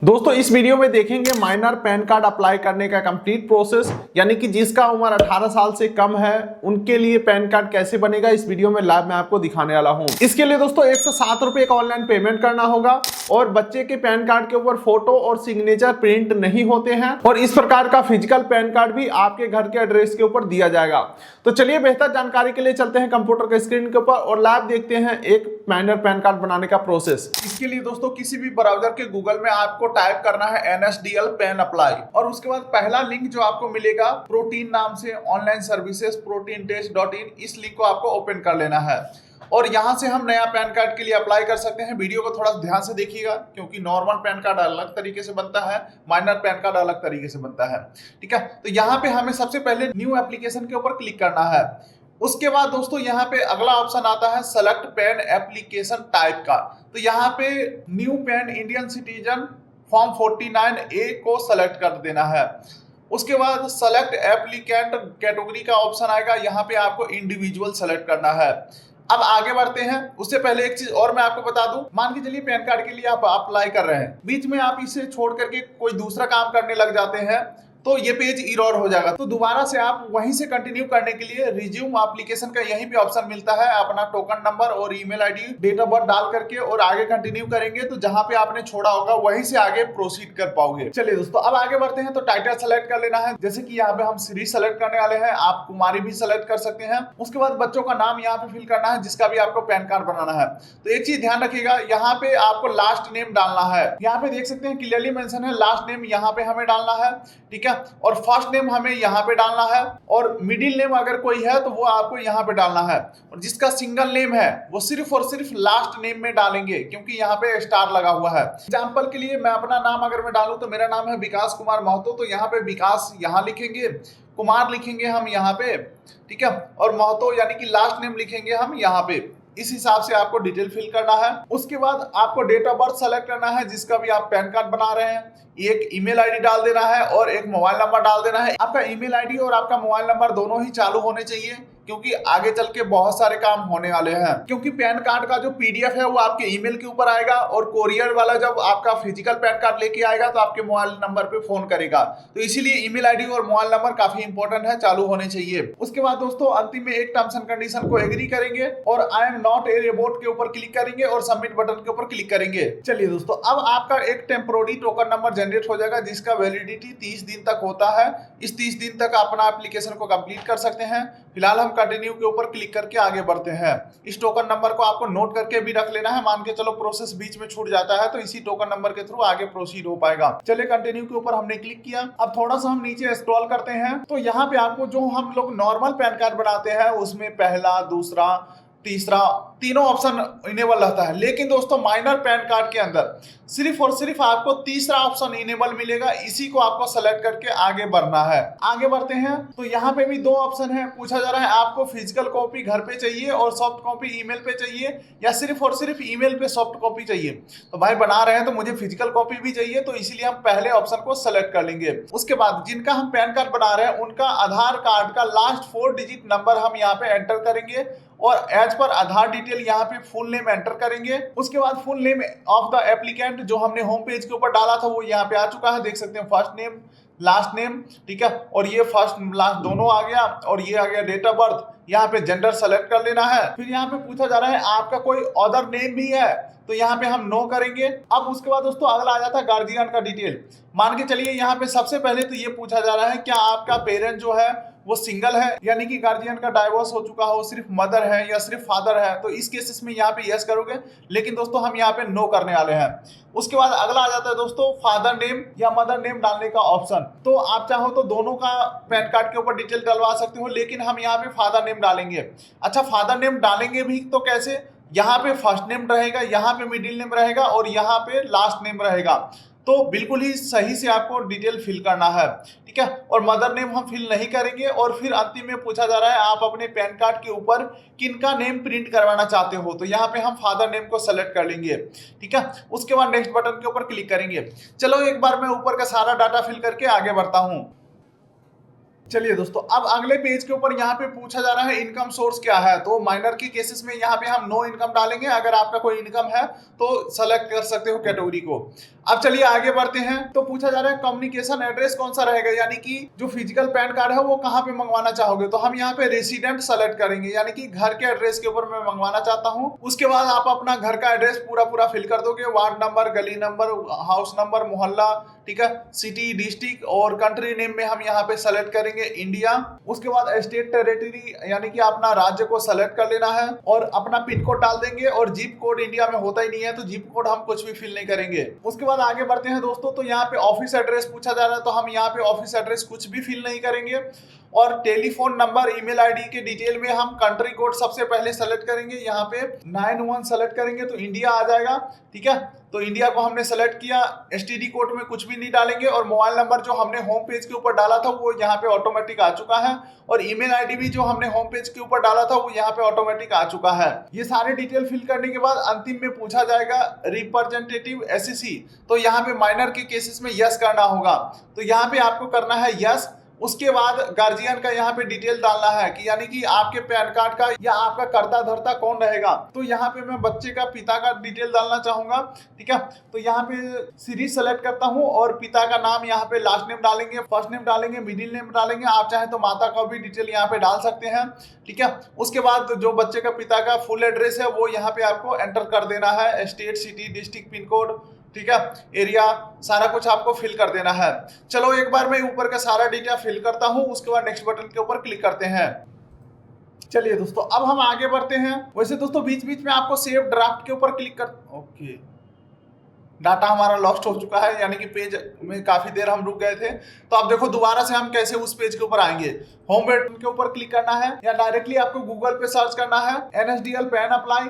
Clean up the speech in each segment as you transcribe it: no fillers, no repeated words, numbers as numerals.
दोस्तों इस वीडियो में देखेंगे माइनर पैन कार्ड अप्लाई करने का कंप्लीट प्रोसेस, यानी कि जिसका उम्र 18 साल से कम है उनके लिए पैन कार्ड कैसे बनेगा। इस वीडियो में लाइव मैं आपको दिखाने वाला हूं। इसके लिए दोस्तों 107 रुपए का ऑनलाइन पेमेंट करना होगा और बच्चे के पैन कार्ड के ऊपर फोटो और सिग्नेचर प्रिंट नहीं होते हैं और इस प्रकार का फिजिकल पैन कार्ड भी आपके घर के एड्रेस के ऊपर दिया जाएगा। तो चलिए बेहतर जानकारी के लिए चलते हैं कंप्यूटर के स्क्रीन के ऊपर और लाइव देखते हैं एक माइनर पैन कार्ड बनाने का प्रोसेस। इसके लिए दोस्तों किसी भी ब्राउजर के गूगल में आपको टाइप करना है NSDL पैन अप्लाई और उसके बाद पहला लिंक जो आपको मिलेगा प्रोटीन नाम से ऑनलाइन सर्विसेज proteintest.in, इस लिंक को आपको ओपन कर लेना है और यहां से हम नया पैन कार्ड के लिए अप्लाई कर सकते हैं। वीडियो को थोड़ा ध्यान से देखिएगा क्योंकि नॉर्मल पैन कार्ड अलग तरीके से बनता है, माइनर पैन कार्ड अलग तरीके से बनता है। ठीक है, तो यहाँ पे हमें सबसे पहले न्यू एप्लीकेशन के ऊपर क्लिक करना है। उसके बाद दोस्तों यहाँ पे अगला ऑप्शन आता है सेलेक्ट पैन एप्लीकेशन टाइप का। तो यहाँ पे new pan Indian citizen form 49A को सेलेक्ट कर देना है। उसके बाद सेलेक्ट एप्लीकेंट कैटेगरी का ऑप्शन आएगा, यहाँ पे आपको इंडिविजुअल सेलेक्ट करना है। अब आगे बढ़ते हैं। उससे पहले एक चीज और मैं आपको बता दूं, मान के चलिए पैन कार्ड के लिए आप अप्लाई कर रहे हैं, बीच में आप इसे छोड़ करके कोई दूसरा काम करने लग जाते हैं तो ये पेज इरर हो जाएगा। तो दोबारा से आप वहीं से कंटिन्यू करने के लिए रिज्यूम एप्लीकेशन का यहीं पे ऑप्शन मिलता है। अपना टोकन नंबर और email ID date of birth डाल करके और आगे कंटिन्यू करेंगे तो जहां पे आपने छोड़ा होगा वहीं से आगे प्रोसीड कर पाओगे। चलिए दोस्तों अब आगे बढ़ते हैं। तो टाइटल सेलेक्ट कर लेना है, जैसे कि यहाँ पे हम श्री सेलेक्ट करने वाले हैं, आप कुमारी भी सेलेक्ट कर सकते हैं। उसके बाद बच्चों का नाम यहाँ पे फिल करना है जिसका भी आपको पैन कार्ड बनाना है। तो एक चीज ध्यान रखिएगा, यहाँ पे आपको लास्ट नेम डालना है। यहाँ पे देख सकते हैं क्लियरली मेंशन है लास्ट नेम यहाँ पे हमें डालना है। ठीक है, और फर्स्ट नेम हमें यहाँ पे डालना है और मिडिल नेम अगर कोई है तो वो आपको यहाँ पे डालना है और जिसका सिंगल नेम है वो सिर्फ और सिर्फ लास्ट नेम में डालेंगे क्योंकि यहाँ पे स्टार लगा हुआ है। एग्जांपल के लिए मैं अपना नाम अगर मैं डालूं तो मेरा नाम है विकास कुमार महतो, तो यहाँ पे विकास यहाँ लिखेंगे, कुमार लिखेंगे हम यहाँ पे। ठीक है, और महतो यानी कि लास्ट नेम लिखेंगे हम यहाँ पे। इस हिसाब से आपको डिटेल फिल करना है। उसके बाद आपको डेट ऑफ बर्थ सेलेक्ट करना है जिसका भी आप पैन कार्ड बना रहे हैं। एक ईमेल आईडी डाल देना है और एक मोबाइल नंबर डाल देना है। आपका ईमेल आईडी और आपका मोबाइल नंबर दोनों ही चालू होने चाहिए क्योंकि आगे चल के बहुत सारे काम होने वाले हैं। क्योंकि पैन कार्ड का जो PDF है वो आपके ईमेल के ऊपर आएगा और कोरियर वाला जब आपका फिजिकल पैन कार्ड लेके आएगा तो आपके मोबाइल नंबर पे फोन करेगा, तो इसीलिए ईमेल आईडी और मोबाइल नंबर काफी इंपॉर्टेंट है, चालू होने चाहिए। उसके बाद दोस्तों अंतिम में एक टर्म्स एंड कंडीशन को एग्री करेंगे और I am not a robot के ऊपर क्लिक करेंगे और सबमिट बटन के ऊपर क्लिक करेंगे। चलिए दोस्तों अब आपका एक टेम्पोररी टोकन नंबर जनरेट हो जाएगा जिसका वैलिडिटी 30 दिन तक होता है। इस 30 दिन तक अपना एप्लीकेशन को कंप्लीट कर सकते हैं। फिलहाल हम कंटिन्यू के ऊपर क्लिक करके आगे बढ़ते हैं। इस टोकन नंबर को आपको नोट करके भी रख लेना है, मान के चलो प्रोसेस बीच में छूट जाता है तो इसी टोकन नंबर के थ्रू आगे प्रोसीड हो पाएगा। चलिए कंटिन्यू के ऊपर हमने क्लिक किया। अब थोड़ा सा हम नीचे स्क्रॉल करते हैं तो यहाँ पे आपको जो हम लोग नॉर्मल पैन कार्ड बनाते हैं उसमें पहला, दूसरा, तीसरा तीनों ऑप्शन इनेबल रहता है, लेकिन दोस्तों माइनर पैन कार्ड के अंदर सिर्फ और सिर्फ आपको तीसरा ऑप्शन इनेबल मिलेगा। इसी को आपको सेलेक्ट करके आगे बढ़ना है। आगे बढ़ते हैं तो यहाँ पे भी दो ऑप्शन है। पूछा जा रहा है आपको फिजिकल कॉपी घर पे चाहिए और सॉफ्ट कॉपी ईमेल पे चाहिए या सिर्फ और सिर्फ ईमेल पे सॉफ्ट कॉपी चाहिए। तो भाई बना रहे हैं तो मुझे फिजिकल कॉपी भी चाहिए, तो इसीलिए हम पहले ऑप्शन को सेलेक्ट कर लेंगे। उसके बाद जिनका हम पैन कार्ड बना रहे हैं उनका आधार कार्ड का लास्ट 4 डिजिट नंबर हम यहाँ पे एंटर करेंगे और एज पर आधार डिटेल यहाँ पे फुल नेम एंटर करेंगे। उसके बाद full name of the applicant जो हमने होम पेज के ऊपर डाला था वो यहाँ पे आ चुका है, देख सकते हैं फर्स्ट नेम लास्ट नेम। ठीक है, और ये फर्स्ट लास्ट दोनों आ गया और ये आ गया डेट ऑफ बर्थ। यहाँ पे जेंडर सेलेक्ट कर लेना है। फिर यहाँ पे पूछा जा रहा है आपका कोई अदर नेम भी है तो यहाँ पे हम नो करेंगे। अब उसके बाद दोस्तों अगला आ जाता है गार्जियन का डिटेल। मान के चलिए यहाँ पे सबसे पहले तो ये पूछा जा रहा है क्या आपका पेरेंट जो है वो सिंगल है, यानी कि गार्जियन का डाइवोर्स हो चुका हो, सिर्फ मदर है या सिर्फ फादर है, तो इस केसेस में यहाँ पे यस करोगे, लेकिन दोस्तों हम यहाँ पे नो करने वाले हैं। उसके बाद अगला आ जाता है दोस्तों फादर नेम या मदर नेम डालने का ऑप्शन। तो आप चाहो तो दोनों का पैन कार्ड के ऊपर डिटेल डलवा सकते हो, लेकिन हम यहाँ पे फादर नेम डालेंगे। अच्छा फादर नेम डालेंगे भी तो कैसे, यहाँ पे फर्स्ट नेम रहेगा, यहाँ पे मिडिल नेम रहेगा और यहाँ पे लास्ट नेम रहेगा। तो बिल्कुल ही सही से आपको डिटेल फिल करना है। ठीक है, और मदर नेम हम फिल नहीं करेंगे। और फिर अंतिम में पूछा जा रहा है आप अपने पैन कार्ड के ऊपर किनका नेम प्रिंट करवाना चाहते हो, तो यहाँ पे हम फादर नेम को सेलेक्ट कर लेंगे। ठीक है, उसके बाद नेक्स्ट बटन के ऊपर क्लिक करेंगे। चलो एक बार मैं ऊपर का सारा डाटा फिल करके आगे बढ़ता हूँ। चलिए दोस्तों, अब अगले पेज के ऊपर यहाँ पे पूछा जा रहा है इनकम सोर्स क्या है। तो माइनर के केसेस में यहाँ पे हम नो इनकम डालेंगे। अगर आपका कोई इनकम है तो सेलेक्ट कर सकते हो कैटेगरी को। अब चलिए आगे बढ़ते हैं। तो पूछा जा रहा है कम्युनिकेशन एड्रेस कौन सा रहेगा, यानी कि जो फिजिकल पैन कार्ड है वो कहाँ पे मंगवाना चाहोगे। तो हम यहाँ पे रेसिडेंट सेलेक्ट करेंगे, यानी कि घर के एड्रेस के ऊपर मैं मंगवाना चाहता हूँ। उसके बाद आप अपना घर का एड्रेस पूरा फिल कर दोगे, वार्ड नंबर, गली नंबर, हाउस नंबर, मोहल्ला, ठीक है, सिटी, डिस्ट्रिक्ट और कंट्री नेम में हम यहाँ पे सेलेक्ट करेंगे इंडिया। उसके बाद स्टेट टेरिटरी यानी कि अपना राज्य को सेलेक्ट कर लेना है और अपना पिन कोड डाल देंगे। और जिप कोड इंडिया में होता ही नहीं है तो जिप कोड हम कुछ भी फिल नहीं करेंगे। उसके बाद आगे बढ़ते हैं दोस्तों। तो यहाँ पे ऑफिस एड्रेस पूछा जा रहा है, तो हम यहाँ पे ऑफिस एड्रेस कुछ भी फिल नहीं करेंगे। और टेलीफोन नंबर, ईमेल आईडी के डिटेल में हम कंट्री कोड सबसे पहले सेलेक्ट करेंगे। यहाँ पे 91 सेलेक्ट करेंगे तो इंडिया आ जाएगा, ठीक है। तो इंडिया को हमने सेलेक्ट किया। एसटीडी कोड में कुछ भी नहीं डालेंगे। और मोबाइल नंबर जो हमने होम पेज के ऊपर डाला था वो यहाँ पे ऑटोमेटिक आ चुका है। और ईमेल आईडी भी जो हमने होम पेज के ऊपर डाला था वो यहाँ पे ऑटोमेटिक आ चुका है। ये सारे डिटेल फिल करने के बाद अंतिम में पूछा जाएगा रिप्रेजेंटेटिव एससीसी। तो यहाँ पे माइनर के केसेस में यस करना होगा। तो यहाँ पे आपको करना है यस। उसके बाद गार्जियन का यहाँ पे डिटेल डालना है कि यानी कि आपके पैन कार्ड का या आपका कर्ता धर्ता कौन रहेगा। तो यहाँ पे मैं बच्चे का पिता का डिटेल डालना चाहूंगा, ठीक है। तो यहाँ पे सीरीज सेलेक्ट करता हूँ और पिता का नाम यहाँ पे लास्ट नेम डालेंगे, फर्स्ट नेम डालेंगे, मिडिल नेम डालेंगे। आप चाहे तो माता का भी डिटेल यहाँ पे डाल सकते हैं, ठीक है। उसके बाद जो बच्चे का पिता का फुल एड्रेस है वो यहाँ पे आपको एंटर कर देना है, state, city, district, pin code, ठीक है, एरिया, सारा कुछ आपको फिल कर देना है। चलो एक बार मैं ऊपर का सारा डेटा फिल करता हूं, उसके बाद नेक्स्ट बटन के ऊपर क्लिक करते हैं। चलिए दोस्तों, अब हम आगे बढ़ते हैं। वैसे दोस्तों बीच बीच में आपको सेव ड्राफ्ट के ऊपर क्लिक कर, ओके, डाटा हमारा लॉस्ट हो चुका है, यानी कि पेज में काफी देर हम रुक गए थे। तो अब देखो दोबारा से हम कैसे उस पेज के ऊपर आएंगे। होम बटन के ऊपर क्लिक करना है या डायरेक्टली आपको गूगल पे सर्च करना है NSDL पैन अप्लाई।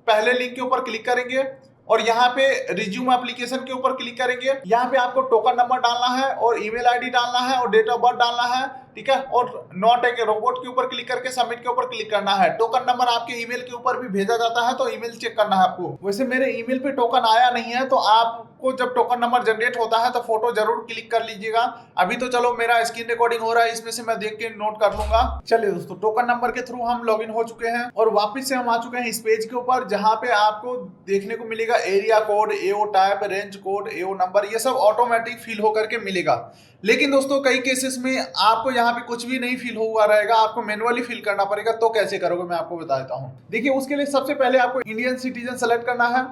पहले लिंक के ऊपर क्लिक करेंगे और यहाँ पे रिज्यूम एप्लीकेशन के ऊपर क्लिक करेंगे। यहाँ पे आपको टोकन नंबर डालना है और ईमेल आईडी डालना है और डेट ऑफ बर्थ डालना है, ठीक है। और नॉट ए रोबोट के ऊपर क्लिक करके सबमिट के ऊपर क्लिक करना है। टोकन नंबर आपके ईमेल के ऊपर भी भेजा जाता है, तो ईमेल चेक करना है आपको। वैसे मेरे ईमेल पे टोकन आया नहीं है, तो आपको जब टोकन नंबर जनरेट होता है तो फोटो जरूर क्लिक कर लीजिएगा। अभी तो चलो मेरा स्क्रीन रिकॉर्डिंग हो रहा है, इसमें से मैं देख के नोट कर लूंगा। चलिए दोस्तों, टोकन नंबर के थ्रू हम लॉगिन हो चुके हैं और वापस से हम आ चुके हैं इस पेज के ऊपर, जहां पे आपको देखने को मिलेगा एरिया कोड, एओ टाइप, रेंज कोड, एओ नंबर, ये सब ऑटोमेटिक फिल होकर के मिलेगा। लेकिन दोस्तों कई केसेस में आपको यहाँ पे कुछ भी नहीं फिल हुआ रहेगा, आपको मैनुअली फिल करना पड़ेगा। तो कैसे करोगे मैं आपको बता देता हूँ। देखिए, उसके लिए सबसे पहले आपको इंडियन सिटीजन सेलेक्ट करना है।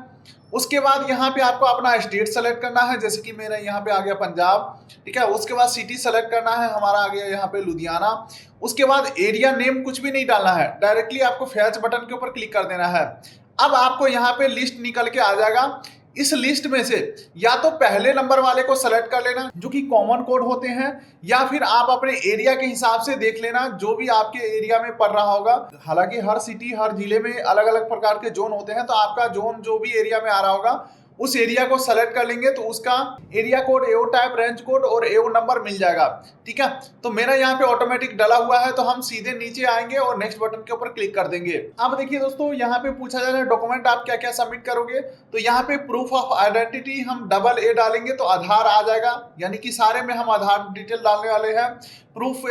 उसके बाद यहाँ पे आपको अपना स्टेट सेलेक्ट करना है, जैसे कि मेरा यहाँ पे आ गया पंजाब, ठीक है। उसके बाद सिटी सेलेक्ट करना है, हमारा आ गया यहाँ पे लुधियाना। उसके बाद एरिया नेम कुछ भी नहीं डालना है, डायरेक्टली आपको फैच बटन के ऊपर क्लिक कर देना है। अब आपको यहाँ पे लिस्ट निकल के आ जाएगा। इस लिस्ट में से या तो पहले नंबर वाले को सेलेक्ट कर लेना जो कि कॉमन कोड होते हैं, या फिर आप अपने एरिया के हिसाब से देख लेना जो भी आपके एरिया में पड़ रहा होगा। हालांकि हर सिटी, हर जिले में अलग अलग प्रकार के जोन होते हैं, तो आपका जोन जो भी एरिया में आ रहा होगा उस एरिया को सेलेक्ट कर लेंगे तो उसका एरिया कोड, एओ टाइप, रेंज कोड और एओ नंबर मिल जाएगा, ठीक है। तो मेरा यहाँ पे ऑटोमेटिक डला हुआ है, तो हम सीधे नीचे आएंगे और नेक्स्ट बटन के ऊपर क्लिक कर देंगे। अब देखिए दोस्तों, यहाँ पे पूछा जा रहा है डॉक्यूमेंट आप क्या क्या सबमिट करोगे। तो यहाँ पे प्रूफ ऑफ आइडेंटिटी हम डबल ए डालेंगे तो आधार आ जाएगा, यानी कि सारे में हम आधार डिटेल डालने वाले हैं। प्रूफ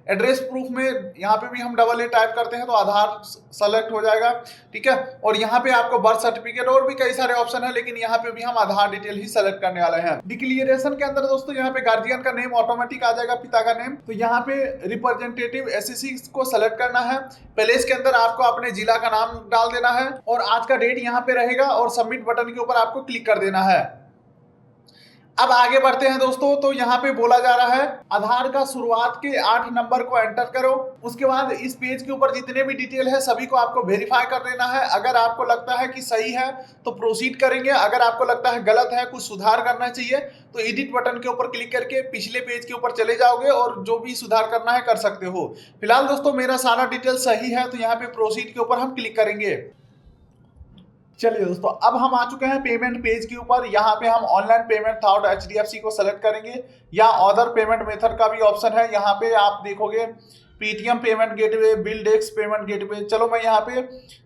एड्रेस प्रूफ में यहाँ पे भी हम डबल ए टाइप करते हैं तो आधार सेलेक्ट हो जाएगा, ठीक है। और यहाँ पे आपको बर्थ सर्टिफिकेट और भी कई सारे ऑप्शन है, लेकिन यहाँ पे भी हम आधार डिटेल ही सेलेक्ट करने वाले हैं। डिक्लेरेशन के अंदर दोस्तों यहाँ पे गार्जियन का नेम ऑटोमेटिक आ जाएगा, पिता का नेम। तो यहाँ पे रिप्रेजेंटेटिव एससीसी को सेलेक्ट करना है। प्लेस के अंदर आपको अपने जिला का नाम डाल देना है और आज का डेट यहाँ पे रहेगा और सबमिट बटन के ऊपर आपको क्लिक कर देना है। अब आगे बढ़ते हैं दोस्तों। तो यहाँ पे बोला जा रहा है आधार का शुरुआत के 8 नंबर को एंटर करो। उसके बाद इस पेज के ऊपर जितने भी डिटेल है सभी को आपको वेरीफाई कर देना है। अगर आपको लगता है कि सही है तो प्रोसीड करेंगे, अगर आपको लगता है गलत है, कुछ सुधार करना चाहिए, तो एडिट बटन के ऊपर क्लिक करके पिछले पेज के ऊपर चले जाओगे और जो भी सुधार करना है कर सकते हो। फिलहाल दोस्तों मेरा सारा डिटेल सही है, तो यहाँ पे प्रोसीड के ऊपर हम क्लिक करेंगे। चलिए दोस्तों, अब हम आ चुके हैं पेमेंट पेज के ऊपर। यहाँ पे हम ऑनलाइन पेमेंट थ्रू HDFC को सेलेक्ट करेंगे या अदर पेमेंट मेथड का भी ऑप्शन है। यहाँ पे आप देखोगे Paytm payment gateway, bill desk payment gateway. चलो मैं यहाँ पे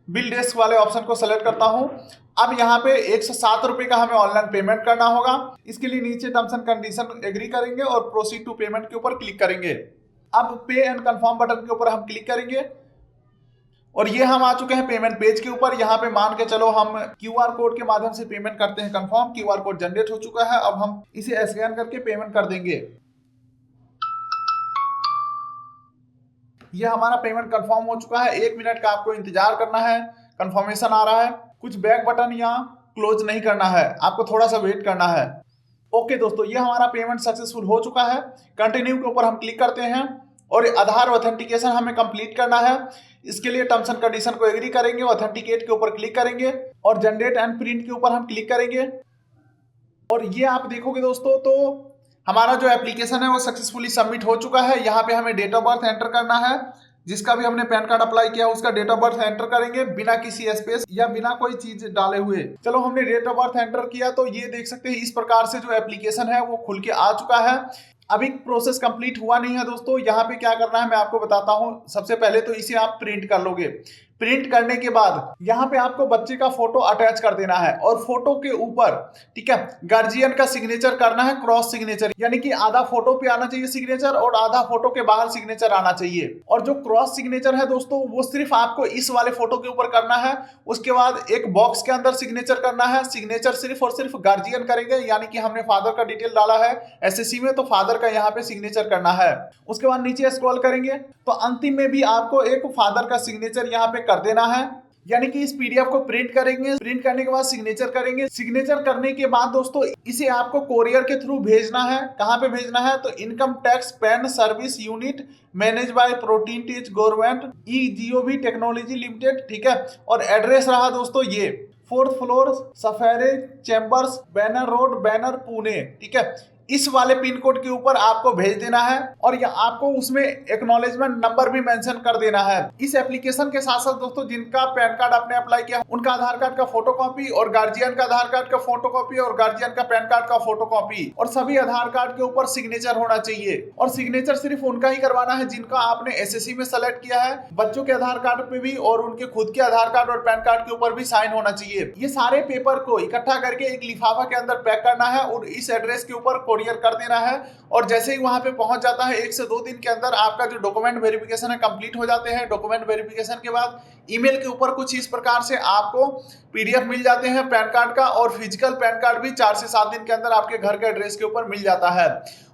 बिल डेस्क वाले ऑप्शन को सेलेक्ट करता हूँ। अब यहाँ पे 107 रुपये का हमें ऑनलाइन पेमेंट करना होगा। इसके लिए नीचे टर्म्स एंड कंडीशन एग्री करेंगे और प्रोसीड टू पेमेंट के ऊपर क्लिक करेंगे। अब पे एंड कंफर्म बटन के ऊपर हम क्लिक करेंगे और ये हम आ चुके हैं पेमेंट पेज के ऊपर। यहाँ पे मान के चलो हम क्यूआर कोड के माध्यम से पेमेंट करते हैं। कंफर्म, क्यूआर कोड जनरेट हो चुका है। अब हम इसे स्कैन करके पेमेंट कर देंगे। ये हमारा पेमेंट कंफर्म हो चुका है। 1 मिनट का आपको इंतजार करना है। कंफर्मेशन आ रहा है। कुछ बैक बटन या क्लोज नहीं करना है, आपको थोड़ा सा वेट करना है। ओके दोस्तों, ये हमारा पेमेंट सक्सेसफुल हो चुका है। कंटिन्यू के ऊपर हम क्लिक करते हैं और आधार ऑथेंटिकेशन हमें कंप्लीट करना है। इसके लिए टर्म्स एंड कंडीशन को एग्री करेंगे, ऑथेंटिकेट के ऊपर क्लिक करेंगे और जनरेट एंड प्रिंट के ऊपर हम क्लिक करेंगे। और ये आप देखोगे दोस्तों तो हमारा जो एप्लीकेशन है वो सक्सेसफुली सबमिट हो चुका है। यहाँ पे हमें डेट ऑफ बर्थ एंटर करना है। जिसका भी हमने पैन कार्ड अप्लाई किया उसका डेट ऑफ बर्थ एंटर करेंगे बिना किसी स्पेस या बिना कोई चीज डाले हुए। चलो, हमने डेट ऑफ बर्थ एंटर किया तो ये देख सकते हैं इस प्रकार से जो एप्लीकेशन है वो खुल के आ चुका है। अभी प्रोसेस कंप्लीट हुआ नहीं है दोस्तों। यहाँ पे क्या करना है मैं आपको बताता हूँ। सबसे पहले तो इसे आप प्रिंट कर लोगे। प्रिंट करने के बाद यहाँ पे आपको बच्चे का फोटो अटैच कर देना है और फोटो के ऊपर, ठीक है, गार्जियन का सिग्नेचर करना है, क्रॉस सिग्नेचर, यानी कि आधा फोटो पे आना चाहिए सिग्नेचर और आधा फोटो के बाहर सिग्नेचर आना चाहिए। और जो क्रॉस सिग्नेचर है दोस्तों वो सिर्फ आपको इस वाले फोटो के ऊपर करना है। उसके बाद एक बॉक्स के अंदर सिग्नेचर करना है। सिग्नेचर सिर्फ और सिर्फ गार्जियन करेंगे, यानी कि हमने फादर का डिटेल डाला है एसएससी में तो फादर का यहाँ पे सिग्नेचर करना है। उसके बाद नीचे स्क्रॉल करेंगे तो अंतिम में भी आपको एक फादर का सिग्नेचर यहाँ पे कर देना है। यानी कि इस पीडीएफ को प्रिंट करेंगे। प्रिंट करने के बाद सिग्नेचर करेंगे। सिग्नेचर करने के बाद दोस्तों इसे आपको कोरियर के थ्रू भेजना है। कहाँ पे भेजना है तो income tax PAN service unit manage by Protean teach government EGOV technology limited, ठीक है। और एड्रेस रहा दोस्तों ये 4th floor Sapphire Chambers, Baner road, Baner, Pune, ठीक है। इस वाले पिन कोड के ऊपर आपको भेज देना है और आपको उसमें एक्नॉलेजमेंट नंबर भी मेंशन कर देना है। इस एप्लीकेशन के साथ साथ दोस्तों जिनका पैन कार्ड आपने अप्लाई किया उनका आधार कार्ड का फोटोकॉपी और गार्जियन का आधार कार्ड का फोटोकॉपी और गार्जियन का पैन कार्ड का फोटोकॉपी और सभी आधार कार्ड के ऊपर सिग्नेचर होना चाहिए। और सिग्नेचर सिर्फ उनका ही करवाना है जिनका आपने एसएससी में सेलेक्ट किया है। बच्चों के आधार कार्ड पे भी और उनके खुद के आधार कार्ड और पैन कार्ड के ऊपर भी साइन होना चाहिए। ये सारे पेपर को इकट्ठा करके एक लिफाफा के अंदर पैक करना है और इस एड्रेस के ऊपर कोरियर कर देना है। और जैसे ही वहां पे पहुंच जाता है 1 से 2 दिन के अंदर आपका जो डॉक्यूमेंट वेरिफिकेशन है कंप्लीट हो जाते हैं। डॉक्यूमेंट वेरिफिकेशन के बाद ईमेल के ऊपर कुछ इस प्रकार से आपको पीडीएफ मिल जाते हैं पैन कार्ड का और फिजिकल पैन कार्ड भी 4 से 7 दिन के अंदर आपके घर के एड्रेस के ऊपर मिल जाता है।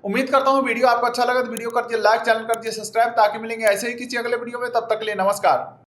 उम्मीद करता हूं वीडियो आपको अच्छा लगा तो वीडियो कर दिए लाइक, चैनल कर दिए सब्सक्राइब ताकि मिलेंगे ऐसे ही किसी अगले वीडियो में। तब तक के लिए नमस्कार।